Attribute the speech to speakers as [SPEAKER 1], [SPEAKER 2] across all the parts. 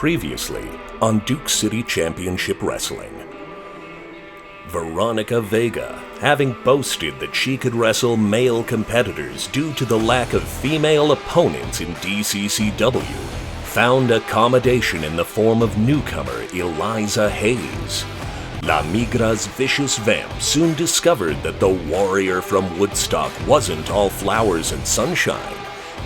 [SPEAKER 1] Previously on Duke City Championship Wrestling. Veronica Vega, having boasted that she could wrestle male competitors due to the lack of female opponents in DCCW, found accommodation in the form of newcomer Eliza Haze. La Migra's vicious vamp soon discovered that the warrior from Woodstock wasn't all flowers and sunshine,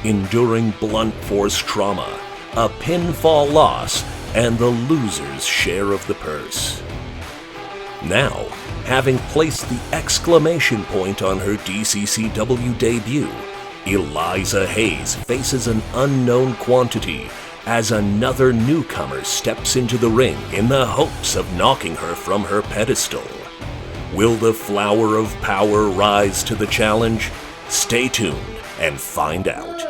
[SPEAKER 1] enduring blunt force trauma, a pinfall loss, and the loser's share of the purse. Now, having placed the exclamation point on her DCCW debut, Eliza Haze faces an unknown quantity as another newcomer steps into the ring in the hopes of knocking her from her pedestal. Will the flower of power rise to the challenge? Stay tuned and find out.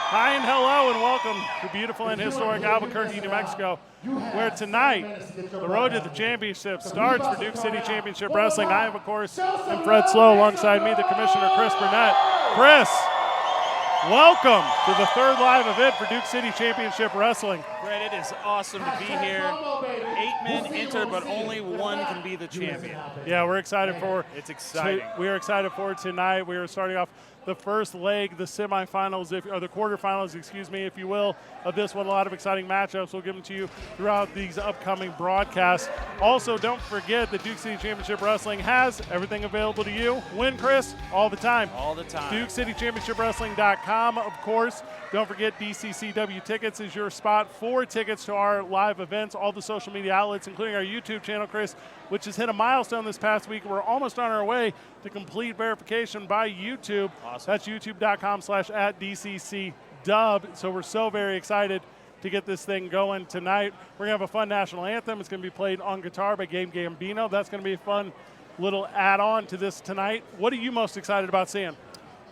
[SPEAKER 2] Hi and hello and welcome to beautiful and historic Albuquerque, New Mexico, where tonight the road to the championship starts for Duke City Championship Wrestling. I am, of course, am Fred Slow, alongside me, the Commissioner, Chris Burnett. Chris, welcome to the third live event for Duke City Championship Wrestling.
[SPEAKER 3] Fred, it is awesome to be here. 8 men enter, but only one can be the champion.
[SPEAKER 2] Yeah, we're excited for
[SPEAKER 3] It's exciting.
[SPEAKER 2] We are excited for tonight. We are starting off the first leg, the semifinals, or the quarterfinals, if you will, of this one. A lot of exciting matchups. We'll give them to you throughout these upcoming broadcasts. Also, don't forget that Duke City Championship Wrestling has everything available to you. When, Chris? All the time.
[SPEAKER 3] All the time.
[SPEAKER 2] DukeCityChampionshipWrestling.com, of course. Don't forget DCCW Tickets is your spot for tickets to our live events. All the social media outlets, including our YouTube channel, Chris, which has hit a milestone this past week. We're almost on our way to complete verification by YouTube.
[SPEAKER 3] Awesome.
[SPEAKER 2] That's youtube.com/@DCCDub. So we're so very excited to get this thing going tonight. We're going to have a fun national anthem. It's going to be played on guitar by Gabe Gambino. That's going to be a fun little add-on to this tonight. What are you most excited about seeing?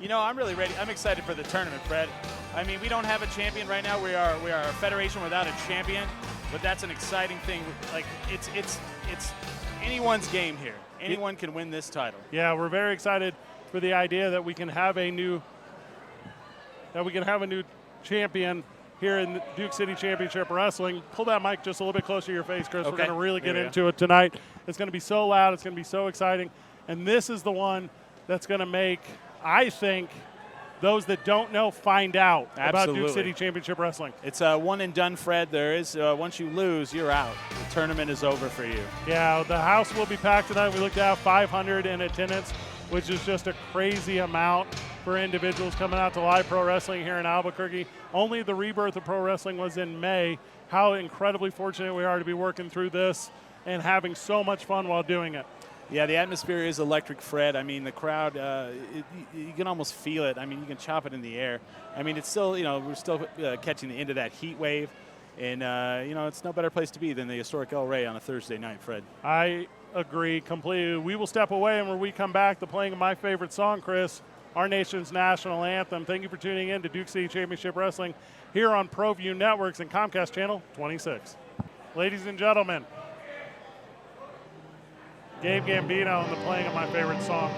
[SPEAKER 3] You know, I'm really ready. I'm excited for the tournament, Fred. I mean, we don't have a champion right now. We are a federation without a champion, but that's an exciting thing. Like, it's anyone's game here. Anyone can win this title.
[SPEAKER 2] Yeah, we're very excited for the idea that we can have a new champion here in Duke City Championship Wrestling. Pull that mic just a little bit closer to your face, Chris.
[SPEAKER 3] Okay.
[SPEAKER 2] We're going to really get into it tonight. It's going to be so loud. It's going to be so exciting. And this is the one that's going to make, I think, those that don't know find out about Duke City Championship Wrestling.
[SPEAKER 3] It's a one and done, Fred. There is once you lose, you're out. The tournament is over for you.
[SPEAKER 2] Yeah, the house will be packed tonight. We looked at 500 in attendance, which is just a crazy amount for individuals coming out to live pro wrestling here in Albuquerque. Only the rebirth of pro wrestling was in May. How incredibly fortunate we are to be working through this and having so much fun while doing it.
[SPEAKER 3] Yeah, the atmosphere is electric, Fred. I mean, the crowd, you can almost feel it. I mean, you can chop it in the air. I mean, it's still, we're still catching the end of that heat wave. And, it's no better place to be than the historic El Rey on a Thursday night, Fred.
[SPEAKER 2] I agree completely. We will step away, and when we come back, the playing of my favorite song, Chris, our nation's national anthem. Thank you for tuning in to Duke City Championship Wrestling here on ProView Networks and Comcast Channel 26. Ladies and gentlemen, Gabe Gambino and the playing of my favorite song.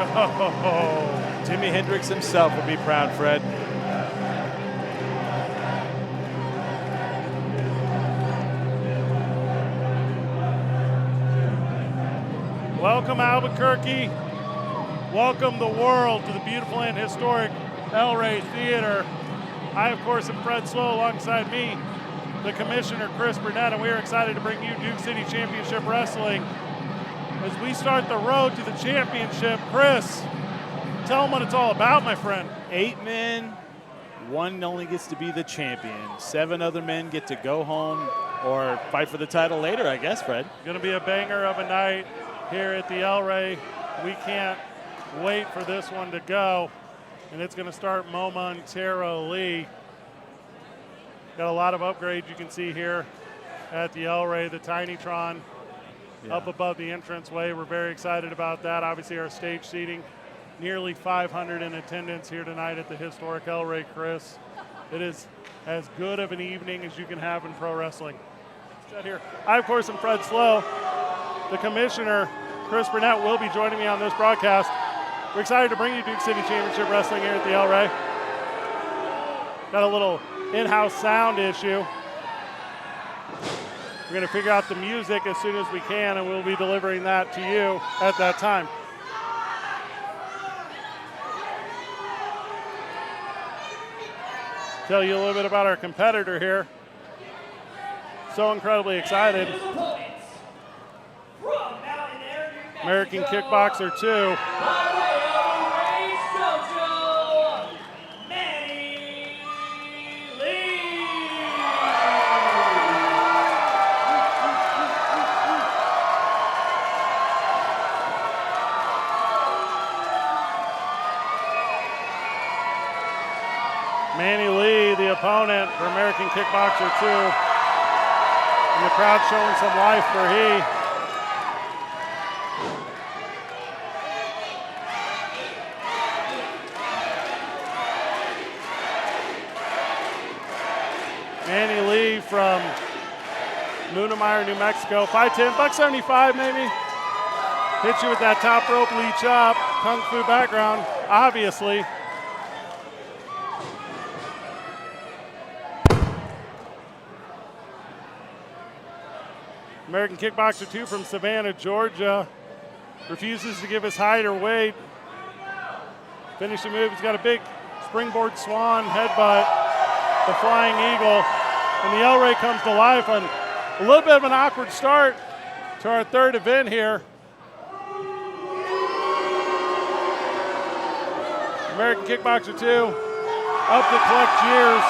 [SPEAKER 2] Oh.
[SPEAKER 3] Jimi Hendrix himself will be proud, Fred.
[SPEAKER 2] Welcome Albuquerque. Welcome the world to the beautiful and historic El Rey Theater. I, of course, am Fred Slow alongside me, the Commissioner, Chris Burnett, and we are excited to bring you Duke City Championship Wrestling. As we start the road to the championship, Chris, tell them what it's all about, my friend.
[SPEAKER 3] 8 men, one only gets to be the champion. 7 other men get to go home or fight for the title later, I guess, Fred.
[SPEAKER 2] Going to be a banger of a night here at the El Rey. We can't wait for this one to go. And it's going to start momentarily. Got a lot of upgrades you can see here at the El Rey, the Tinytron up above the entranceway. We're very excited about that. Obviously, our stage seating, nearly 500 in attendance here tonight at the historic El Rey, Chris. It is as good of an evening as you can have in pro wrestling. Here. I, of course, am Fred Slow. The Commissioner, Chris Burnett, will be joining me on this broadcast. We're excited to bring you Duke City Championship Wrestling here at the El Rey. Got a little in-house sound issue. We're going to figure out the music as soon as we can, and we'll be delivering that to you at that time. Tell you a little bit about our competitor here. So incredibly excited. American Kickboxer 2.
[SPEAKER 4] Manny Lee.
[SPEAKER 2] Manny Lee, the opponent for American Kickboxer 2. And the crowd showing some life for he. Manny Lee from Moonemeyer, New Mexico. 5'10", $175 maybe. Hit you with that top rope lead chop. Kung Fu background, obviously. American Kickboxer 2 from Savannah, Georgia. Refuses to give his height or weight. Finishing move, he's got a big springboard swan headbutt. The Flying Eagle. And the El Rey comes to life on a little bit of an awkward start to our third event here. American Kickboxer 2 up to collect cheers.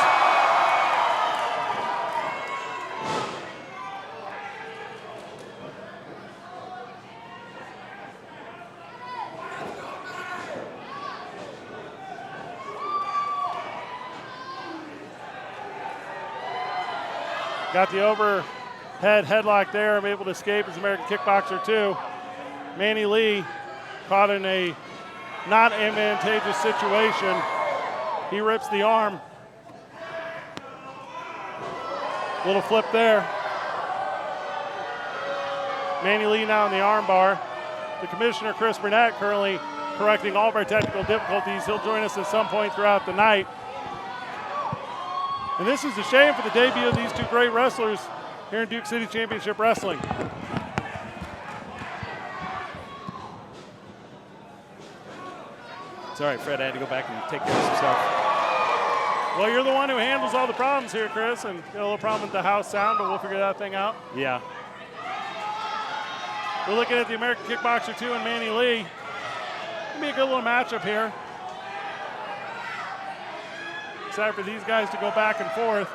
[SPEAKER 2] Got the overhead headlock there. I'm able to escape as American Kickboxer 2. Manny Lee caught in a not advantageous situation. He rips the arm. Little flip there. Manny Lee now in the arm bar. The Commissioner, Chris Burnett, currently correcting all of our technical difficulties. He'll join us at some point throughout the night. And this is a shame for the debut of these two great wrestlers here in Duke City Championship Wrestling.
[SPEAKER 3] It's all right, Fred. I had to go back and take care of some stuff.
[SPEAKER 2] Well, you're the one who handles all the problems here, Chris, and got a little problem with the house sound, but we'll figure that thing out.
[SPEAKER 3] Yeah.
[SPEAKER 2] We're looking at the American Kickboxer 2 and Manny Lee. It'll be a good little matchup here. Excited for these guys to go back and forth.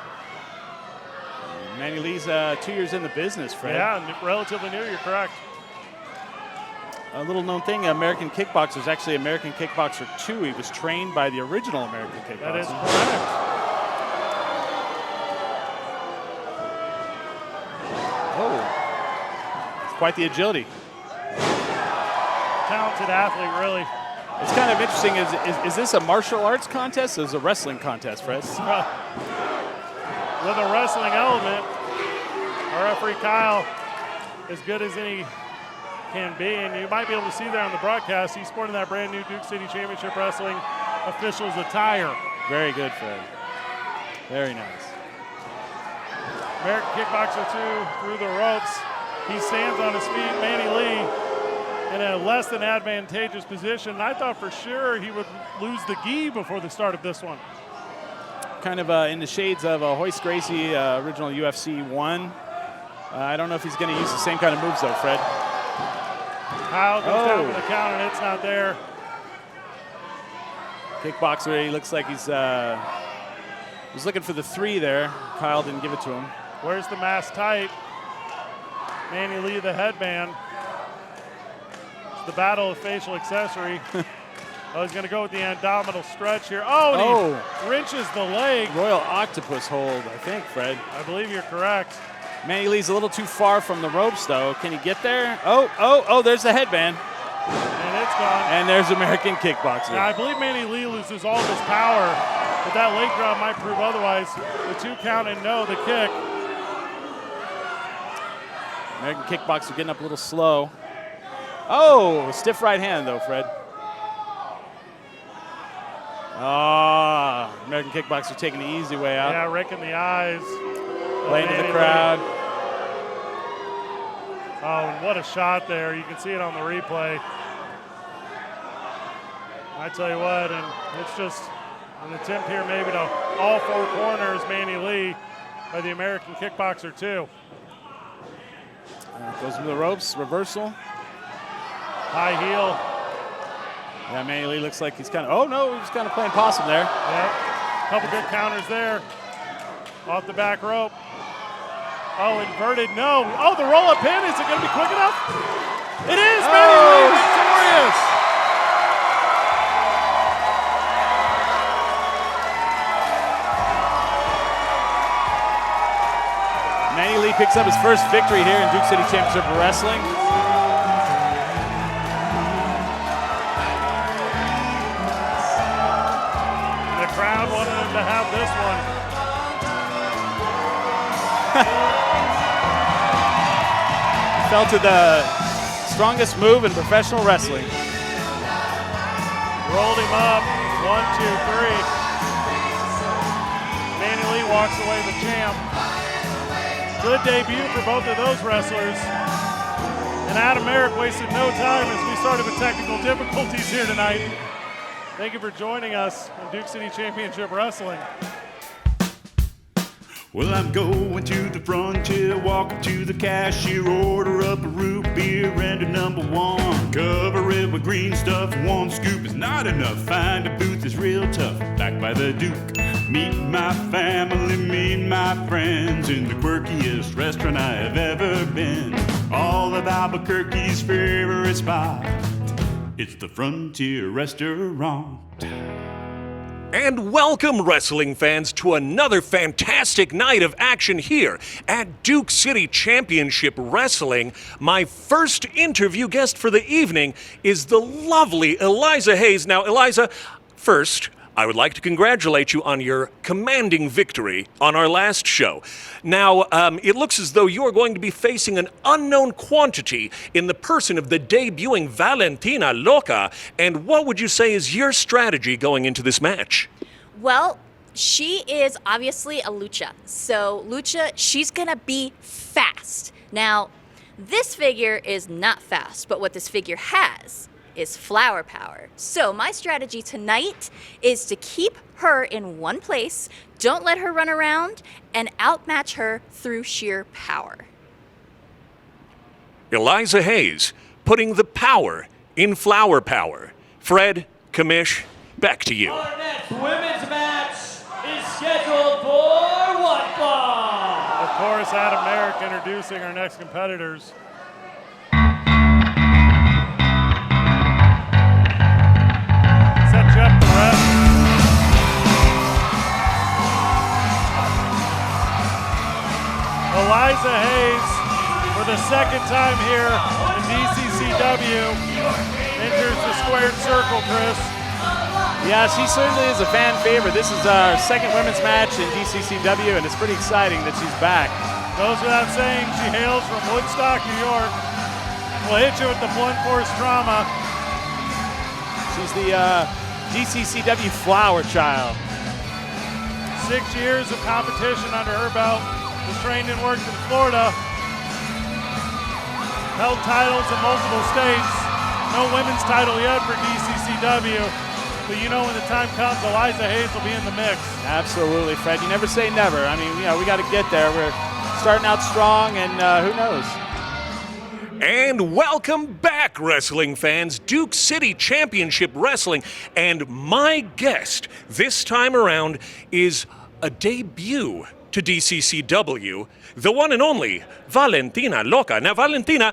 [SPEAKER 3] Manny Lee's 2 years in the business, Fred.
[SPEAKER 2] Yeah, relatively new, you're correct.
[SPEAKER 3] A little known thing, American Kickboxer is actually American Kickboxer 2. He was trained by the original American Kickboxer.
[SPEAKER 2] That is correct.
[SPEAKER 3] Oh, it's quite the agility.
[SPEAKER 2] Talented athlete, really.
[SPEAKER 3] It's kind of interesting. Is this a martial arts contest or is it a wrestling contest, Fred?
[SPEAKER 2] With a wrestling element, our referee Kyle, as good as any can be. And you might be able to see there on the broadcast, he's sporting that brand new Duke City Championship Wrestling officials attire.
[SPEAKER 3] Very good, Fred. Very nice.
[SPEAKER 2] American Kickboxer 2 through the ropes. He stands on his feet. Manny Lee in a less than advantageous position. I thought for sure he would lose the gi before the start of this one.
[SPEAKER 3] Kind of in the shades of Hoist Gracie, original UFC 1. I don't know if he's going to use the same kind of moves, though, Fred.
[SPEAKER 2] Kyle goes down for the counter, and it's not there.
[SPEAKER 3] Kickboxer, he looks like he's was looking for the 3 there. Kyle didn't give it to him.
[SPEAKER 2] Where's the mask tight? Manny Lee, the headband. It's the battle of facial accessory. Oh, he's going to go with the abdominal stretch here. Oh, and he wrenches the leg.
[SPEAKER 3] Royal Octopus hold, I think, Fred.
[SPEAKER 2] I believe you're correct.
[SPEAKER 3] Manny Lee's a little too far from the ropes, though. Can he get there? Oh, there's the headband.
[SPEAKER 2] And it's gone.
[SPEAKER 3] And there's American Kickboxer.
[SPEAKER 2] Now, I believe Manny Lee loses all of his power, but that leg drop might prove otherwise. The 2 count and no, the kick.
[SPEAKER 3] American Kickboxer getting up a little slow. Oh, stiff right hand, though, Fred. American Kickboxer taking the easy way out.
[SPEAKER 2] Yeah, raking the eyes.
[SPEAKER 3] Playing to the crowd.
[SPEAKER 2] Oh, and what a shot there. You can see it on the replay. I tell you what, and it's just an attempt here maybe to all 4 corners Manny Lee by the American Kickboxer 2.
[SPEAKER 3] Goes into the ropes, reversal.
[SPEAKER 2] High heel.
[SPEAKER 3] Yeah, Manny Lee looks like he's kind of, he's kind of playing possum there.
[SPEAKER 2] Yep, couple good counters there. Off the back rope. Oh, inverted, no. Oh, the roll-up pin, is it going to be quick enough? It is, Manny Lee victorious.
[SPEAKER 3] Manny Lee picks up his first victory here in Duke City Championship Wrestling.
[SPEAKER 2] The crowd wanted him to have this one.
[SPEAKER 3] Fell to the strongest move in professional wrestling.
[SPEAKER 2] Rolled him up, 1, 2, 3. Manny Lee walks away the champ. Good debut for both of those wrestlers. And Adam Merrick wasted no time as we started with technical difficulties here tonight. Thank you for joining us on Duke City Championship Wrestling.
[SPEAKER 5] Well, I'm going to the frontier, walking to the cashier, order up a root beer and a #1. Cover it with green stuff, 1 scoop is not enough. Find a booth is real tough, back by the Duke. Meet my family, meet my friends in the quirkiest restaurant I have ever been. All of Albuquerque's favorite spot, it's the Frontier Restaurant.
[SPEAKER 1] And welcome, wrestling fans, to another fantastic night of action here at Duke City Championship Wrestling. My first interview guest for the evening is the lovely Eliza Haze. Now, Eliza, first, I would like to congratulate you on your commanding victory on our last show. Now, it looks as though you are going to be facing an unknown quantity in the person of the debuting Valentina Loca. And what would you say is your strategy going into this match?
[SPEAKER 6] Well, she is obviously a lucha. So lucha, she's going to be fast. Now, this figure is not fast, but what this figure has is flower power. So my strategy tonight is to keep her in one place, don't let her run around, and outmatch her through sheer power.
[SPEAKER 1] Eliza Haze, putting the power in flower power. Fred, Kamish, back to you.
[SPEAKER 4] Our next women's match is scheduled for one fall.
[SPEAKER 2] Of course, Adam Merrick introducing our next competitors. Jeff the ref. Eliza Haze, for the second time here in DCCW, enters the squared circle, Chris.
[SPEAKER 3] Yeah, she certainly is a fan favorite. This is our second women's match in DCCW, and it's pretty exciting that she's back.
[SPEAKER 2] Goes without saying, she hails from Woodstock, New York. will hit you with the blunt force trauma.
[SPEAKER 3] She's the DCCW flower child.
[SPEAKER 2] 6 years of competition under her belt. Was trained and worked in Florida. Held titles in multiple states. No women's title yet for DCCW. But you know when the time comes, Eliza Haze will be in the mix.
[SPEAKER 3] Absolutely, Fred. You never say never. I mean, we got to get there. We're starting out strong, and who knows?
[SPEAKER 1] And welcome back, wrestling fans. Duke City Championship Wrestling. And my guest this time around is a debut to DCCW, the one and only Valentina Loca. Now, Valentina,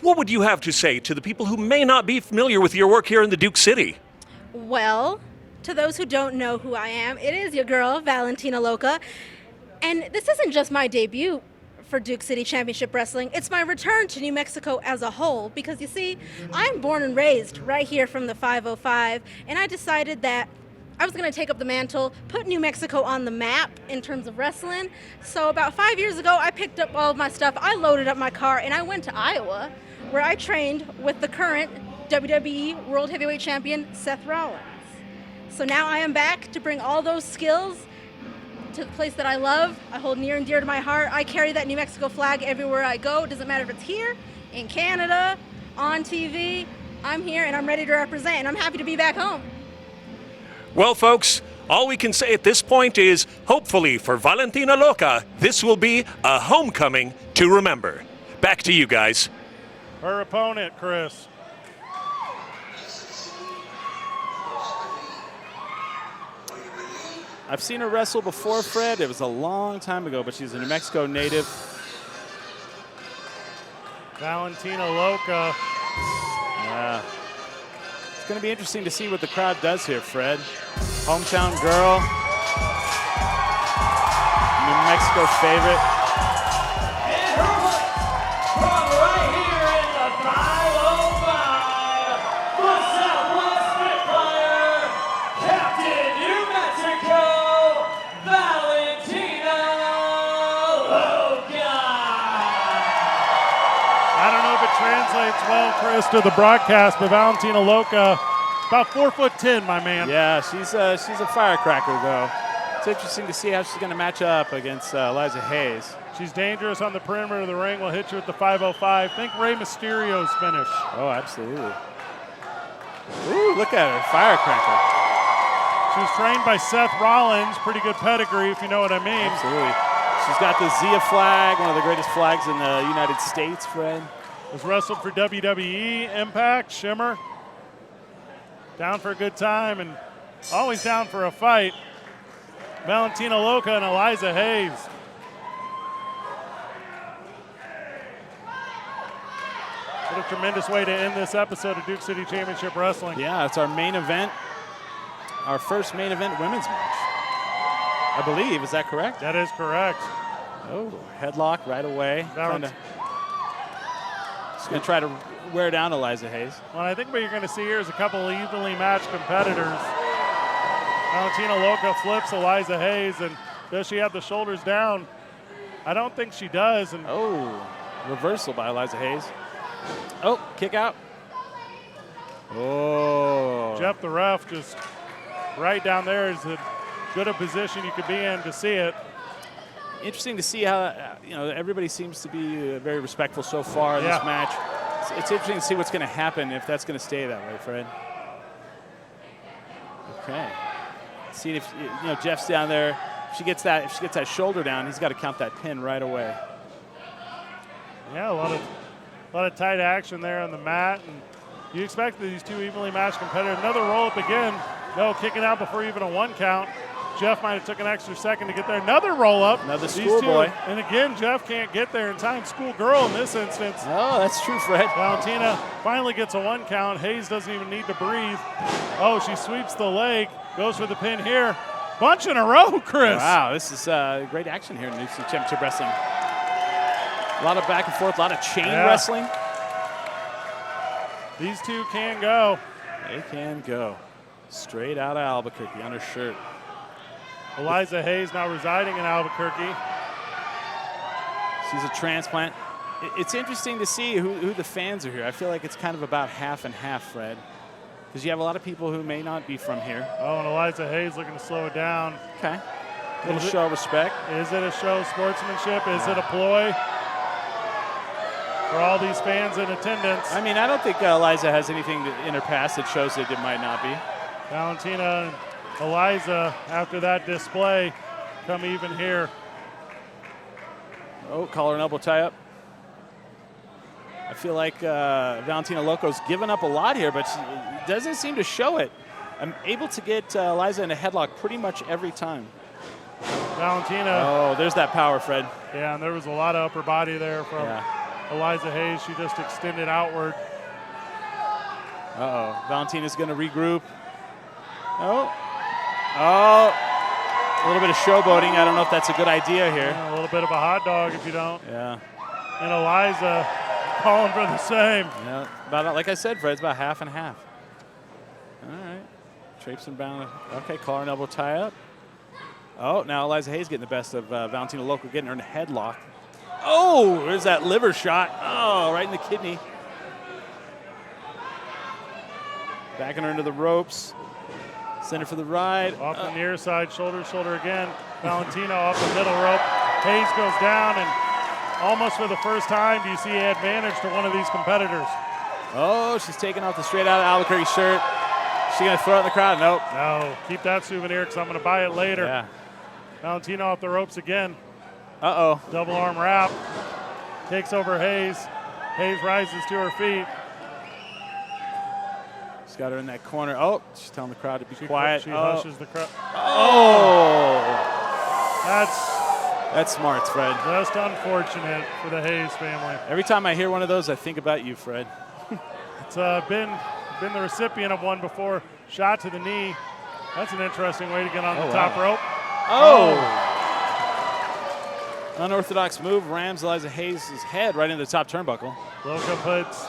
[SPEAKER 1] what would you have to say to the people who may not be familiar with your work here in the Duke City?
[SPEAKER 7] Well, to those who don't know who I am, it is your girl, Valentina Loca. And this isn't just my debut for Duke City Championship Wrestling. It's my return to New Mexico as a whole because, you see, I'm born and raised right here from the 505, and I decided that I was going to take up the mantle, put New Mexico on the map in terms of wrestling. So about 5 years ago, I picked up all of my stuff, I loaded up my car, and I went to Iowa, where I trained with the current WWE World Heavyweight Champion, Seth Rollins. So now I am back to bring all those skills to the place that I love, I hold near and dear to my heart. I carry that New Mexico flag everywhere I go. It doesn't matter if it's here, in Canada, on TV. I'm here and I'm ready to represent, and I'm happy to be back home.
[SPEAKER 1] Well, folks, all we can say at this point is, hopefully for Valentina Loca, this will be a homecoming to remember. Back to you guys.
[SPEAKER 2] Her opponent, Chris.
[SPEAKER 3] I've seen her wrestle before, Fred. It was a long time ago, but she's a New Mexico native.
[SPEAKER 2] Valentina Loca.
[SPEAKER 3] Yeah. It's going to be interesting to see what the crowd does here, Fred. Hometown girl. New Mexico favorite.
[SPEAKER 4] And her opponent from right here in the 505, the Southwest Spitfire, Captain New Mexico, Valentina Loca.
[SPEAKER 2] I don't know if it translates well, Chris, to the broadcast, but Valentina Loca, about 4'10", my man.
[SPEAKER 3] Yeah, she's a firecracker, though. It's interesting to see how she's going to match up against Eliza Haze.
[SPEAKER 2] She's dangerous on the perimeter of the ring. Will hit you with the 505. Think Rey Mysterio's finish.
[SPEAKER 3] Oh, absolutely. Ooh, look at her, firecracker.
[SPEAKER 2] She was trained by Seth Rollins. Pretty good pedigree, if you know what I mean.
[SPEAKER 3] Absolutely. She's got the Zia flag, one of the greatest flags in the United States, Fred.
[SPEAKER 2] Was wrestled for WWE, Impact, Shimmer. Down for a good time and always down for a fight. Valentina Loca and Eliza Haze. What a tremendous way to end this episode of Duke City Championship Wrestling.
[SPEAKER 3] Yeah, it's our main event, our first main event women's match. I believe, is that correct?
[SPEAKER 2] That is correct.
[SPEAKER 3] Oh, headlock right away. Just going to try to wear down Eliza Haze.
[SPEAKER 2] Well, I think what you're going to see here is a couple of evenly matched competitors. Valentina Loca flips Eliza Haze, and does she have the shoulders down? I don't think she does. And
[SPEAKER 3] oh, reversal by Eliza Haze. Oh, kick out. Oh.
[SPEAKER 2] Jeff, the ref, just right down there is as good a position you could be in to see it.
[SPEAKER 3] Interesting to see how, everybody seems to be very respectful so far in this match. It's interesting to see what's going to happen if that's going to stay that way, Fred. Okay. See if Jeff's down there. If she gets that shoulder down, he's got to count that pin right away.
[SPEAKER 2] Yeah, a lot of tight action there on the mat, and you expect these two evenly matched competitors. Another roll up again. No, kicking out before even a 1 count. Jeff might have took an extra second to get there. Another roll up.
[SPEAKER 3] Another schoolboy.
[SPEAKER 2] And again, Jeff can't get there in time. Schoolgirl in this instance.
[SPEAKER 3] Oh, that's true, Fred.
[SPEAKER 2] Valentina finally gets a 1 count. Haze doesn't even need to breathe. Oh, she sweeps the leg. Goes for the pin here. Bunch in a row, Chris.
[SPEAKER 3] Wow, this is great action here in Duke City Championship Wrestling. A lot of back and forth, a lot of chain wrestling.
[SPEAKER 2] These two can go.
[SPEAKER 3] They can go. Straight out of Albuquerque on her shirt.
[SPEAKER 2] Eliza Haze now residing in Albuquerque.
[SPEAKER 3] She's a transplant. It's interesting to see who the fans are here. I feel like it's kind of about half and half, Fred, because you have a lot of people who may not be from here.
[SPEAKER 2] Oh, and Eliza Haze looking to slow it down.
[SPEAKER 3] Okay. A little show of respect.
[SPEAKER 2] Is it a show of sportsmanship? Is it a ploy? For all these fans in attendance.
[SPEAKER 3] I mean, I don't think Eliza has anything in her past that shows that it might not be.
[SPEAKER 2] Valentina and Eliza, after that display, come even here.
[SPEAKER 3] Oh, collar and elbow tie up. I feel like Valentina Loca's given up a lot here, but she doesn't seem to show it. I'm able to get Eliza in a headlock pretty much every time.
[SPEAKER 2] Valentina.
[SPEAKER 3] Oh, there's that power, Fred.
[SPEAKER 2] Yeah, and there was a lot of upper body there from Eliza Haze. She just extended outward.
[SPEAKER 3] Uh-oh. Valentina's going to regroup. Oh. A little bit of showboating. I don't know if that's a good idea here.
[SPEAKER 2] Yeah, a little bit of a hot dog if you don't.
[SPEAKER 3] Yeah.
[SPEAKER 2] And Eliza calling for the same.
[SPEAKER 3] Yeah. About, like I said, Fred, it's about half and half. All right. Traipse and bound. Okay, collar and elbow tie up. Oh, now Eliza Haze getting the best of Valentina Loca, getting her in a headlock. Oh, there's that liver shot. Oh, right in the kidney. Backing her into the ropes. Send her for the ride.
[SPEAKER 2] Off the near side, shoulder again. Valentina off the middle rope. Haze goes down, and almost for the first time do you see an advantage to one of these competitors.
[SPEAKER 3] Oh, she's taking off the straight out of Albuquerque shirt. She gonna throw it in the crowd? Nope.
[SPEAKER 2] No, keep that souvenir because I'm gonna buy it later.
[SPEAKER 3] Yeah.
[SPEAKER 2] Valentina off the ropes again.
[SPEAKER 3] Uh-oh.
[SPEAKER 2] Double arm wrap. Takes over Haze. Haze rises to her feet.
[SPEAKER 3] She's got her in that corner. Oh, she's telling the crowd to be quiet.
[SPEAKER 2] She hushes the crowd.
[SPEAKER 3] Oh! That's smart, Fred.
[SPEAKER 2] Just unfortunate for the Haze family.
[SPEAKER 3] Every time I hear one of those, I think about you, Fred.
[SPEAKER 2] It's been the recipient of one before. Shot to the knee. That's an interesting way to get on the top rope.
[SPEAKER 3] Oh! Unorthodox move, rams Eliza Haze's head right into the top turnbuckle.
[SPEAKER 2] Loca puts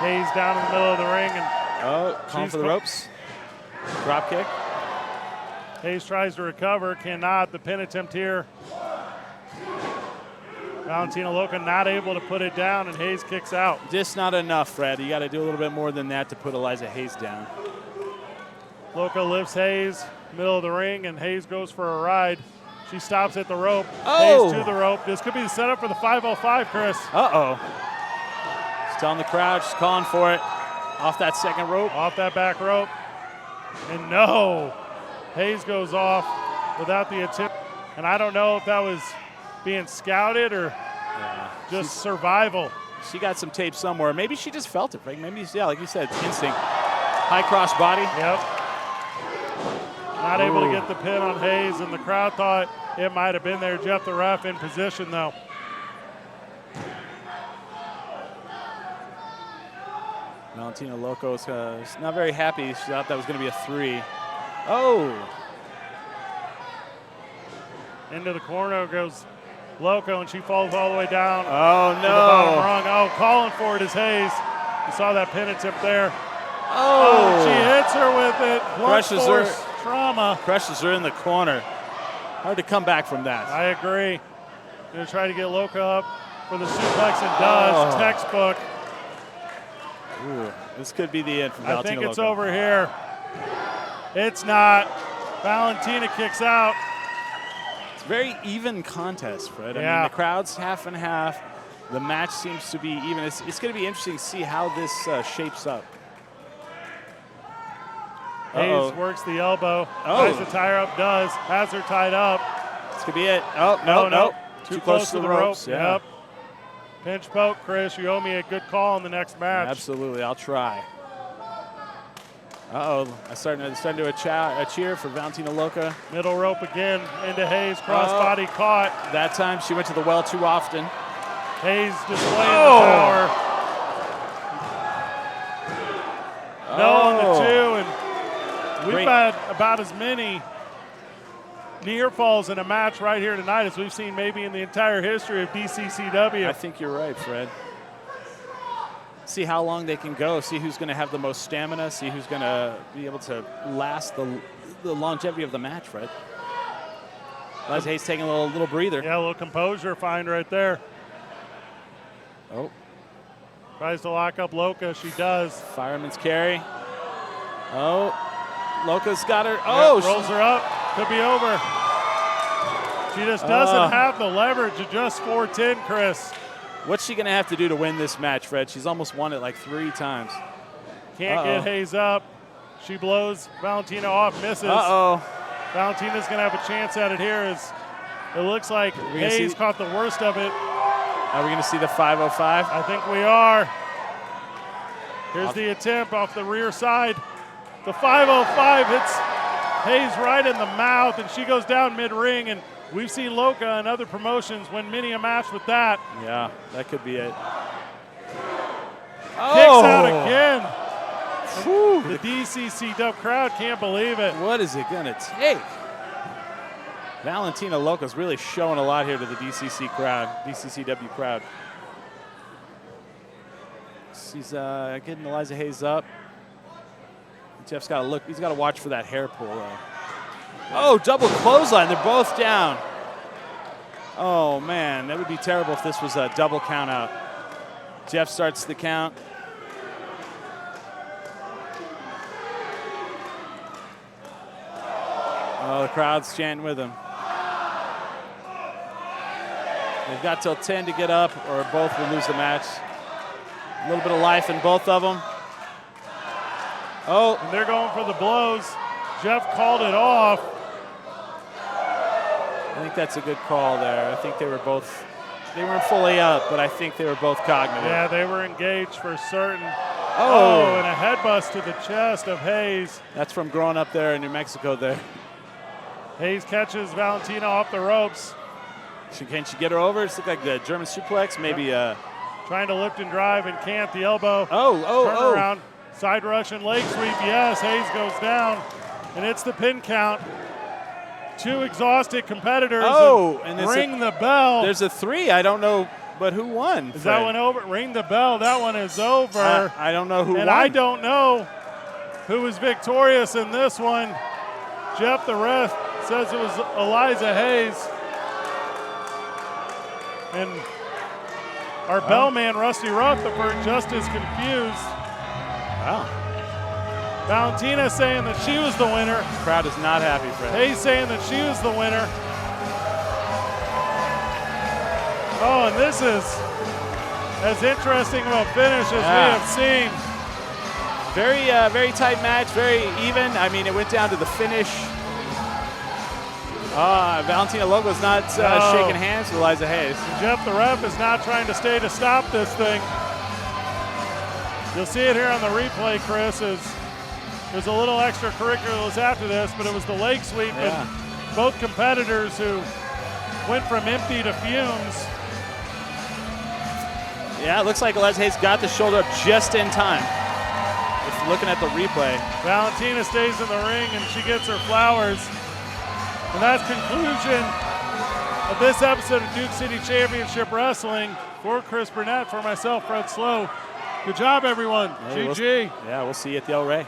[SPEAKER 2] Haze down in the middle of the ring, and
[SPEAKER 3] calling for the ropes. Drop kick.
[SPEAKER 2] Haze tries to recover, cannot. The pin attempt here. Valentina Loca not able to put it down, and Haze kicks out.
[SPEAKER 3] Just not enough, Fred. You got to do a little bit more than that to put Eliza Haze down.
[SPEAKER 2] Loca lifts Haze, middle of the ring, and Haze goes for a ride. She stops at the rope.
[SPEAKER 3] Oh!
[SPEAKER 2] Haze to the rope. This could be the setup for the 505, Chris.
[SPEAKER 3] Uh-oh. She's telling the crowd, she's calling for it. Off that second rope.
[SPEAKER 2] Off that back rope. And no, Haze goes off without the attempt. And I don't know if that was being scouted or just survival.
[SPEAKER 3] She got some tape somewhere. Maybe she just felt it, right? Maybe, like you said, it's instinct. High cross body.
[SPEAKER 2] Yep. Not able to get the pin on Haze, and the crowd thought it might have been there. Jeff, the ref, in position, though.
[SPEAKER 3] Valentina Loca is not very happy. She thought that was going to be a 3. Oh!
[SPEAKER 2] Into the corner goes Loca, and she falls all the way down.
[SPEAKER 3] Oh, no.
[SPEAKER 2] To the bottom rung. Oh, calling for it is Haze. You saw that pin attempt there.
[SPEAKER 3] Oh!
[SPEAKER 2] She hits her with it.
[SPEAKER 3] Crushes her.
[SPEAKER 2] Trauma.
[SPEAKER 3] Crushes her in the corner. Hard to come back from that.
[SPEAKER 2] I agree. Going to try to get Loca up for the suplex, and does. Textbook.
[SPEAKER 3] Ooh, this could be the end for Valentina Loca.
[SPEAKER 2] I think it's over here. It's not. Valentina kicks out.
[SPEAKER 3] It's a very even contest, Fred. I
[SPEAKER 2] Yeah.
[SPEAKER 3] mean, the crowd's half and half. The match seems to be even. It's going to be interesting to see how this shapes up.
[SPEAKER 2] Haze works the elbow. Tries to tie her up. Does. Has her tied up.
[SPEAKER 3] This could be it. Oh, no. Too close to the ropes. Yeah.
[SPEAKER 2] Yep. Pinch poke, Chris. You owe me a good call in the next match.
[SPEAKER 3] Absolutely. I'll try. Uh-oh. I starting to cheer for Valentina Loca.
[SPEAKER 2] Middle rope again into Haze. Crossbody caught.
[SPEAKER 3] That time she went to the well too often.
[SPEAKER 2] Haze displaying the power. No on the 2, and we've had about as many near falls in a match right here tonight as we've seen maybe in the entire history of DCCW.
[SPEAKER 3] I think you're right, Fred. See how long they can go, see who's going to have the most stamina, see who's going to be able to last the longevity of the match, Fred. Eliza Haze taking a little breather.
[SPEAKER 2] Yeah, a little composure find right there.
[SPEAKER 3] Oh.
[SPEAKER 2] Tries to lock up Loca. She does.
[SPEAKER 3] Fireman's carry. Oh. Loca's got her. Oh.
[SPEAKER 2] Yep, rolls her up. Could be over. She just doesn't have the leverage to just 410, Chris.
[SPEAKER 3] What's she going to have to do to win this match, Fred? She's almost won it like 3 times.
[SPEAKER 2] Can't get Haze up. She blows Valentina off, misses. Valentina's going to have a chance at it here as it looks like Haze caught the worst of it.
[SPEAKER 3] Are we going to see the 505?
[SPEAKER 2] I think we are. Here's the attempt off the rear side. The 505 hits Haze right in the mouth, and she goes down mid-ring, and we've seen Loca and other promotions win many a match with that.
[SPEAKER 3] Yeah, that could be it.
[SPEAKER 2] Kicks out again. Whew. The DCCW crowd can't believe it.
[SPEAKER 3] What is it going to take? Valentina Loca's really showing a lot here to the DCCW crowd. She's getting Eliza Haze up. Jeff's got to look. He's got to watch for that hair pull. Oh, double clothesline. They're both down. Oh, man. That would be terrible if this was a double count out. Jeff starts the count. Oh, the crowd's chanting with him. They've got till 10 to get up, or both will lose the match. A little bit of life in both of them. Oh.
[SPEAKER 2] And they're going for the blows. Jeff called it off.
[SPEAKER 3] I think that's a good call there. I think they weren't fully up, but I think they were both cognitive.
[SPEAKER 2] Yeah, they were engaged for certain. Oh, and a head bust to the chest of Haze.
[SPEAKER 3] That's from growing up there in New Mexico there.
[SPEAKER 2] Haze catches Valentina off the ropes.
[SPEAKER 3] Can she get her over? It's like the German suplex, maybe.
[SPEAKER 2] Trying to lift and drive and can't. The elbow.
[SPEAKER 3] Turn
[SPEAKER 2] around. Side Russian leg sweep. Yes, Haze goes down. And it's the pin count. 2 exhausted competitors. And ring the bell.
[SPEAKER 3] There's a 3. I don't know, but who won?
[SPEAKER 2] Is that one over? Ring the bell. That one is over.
[SPEAKER 3] I don't know who won.
[SPEAKER 2] And I don't know who was victorious in this one. Jeff, the ref, says it was Eliza Haze. And our bellman, Rusty Rutherford, just as confused.
[SPEAKER 3] Wow.
[SPEAKER 2] Valentina saying that she was the winner.
[SPEAKER 3] The crowd is not happy, Fred.
[SPEAKER 2] Hayes saying that she was the winner. Oh, and this is as interesting of a finish as we have seen.
[SPEAKER 3] Very tight match, very even. I mean, it went down to the finish. Valentina Loca was not shaking hands with Eliza Haze.
[SPEAKER 2] Jeff, the ref, is not trying to stay to stop this thing. You'll see it here on the replay, Chris. There's a little extracurriculars after this, but it was the leg sweep and both competitors who went from empty to fumes.
[SPEAKER 3] Yeah, it looks like Eliza Haze got the shoulder up just in time. If looking at the replay.
[SPEAKER 2] Valentina stays in the ring and she gets her flowers. And that's conclusion of this episode of Duke City Championship Wrestling. For Chris Burnett, for myself, Fred Slow. Good job, everyone. GG.
[SPEAKER 3] We'll see you at the El Rey.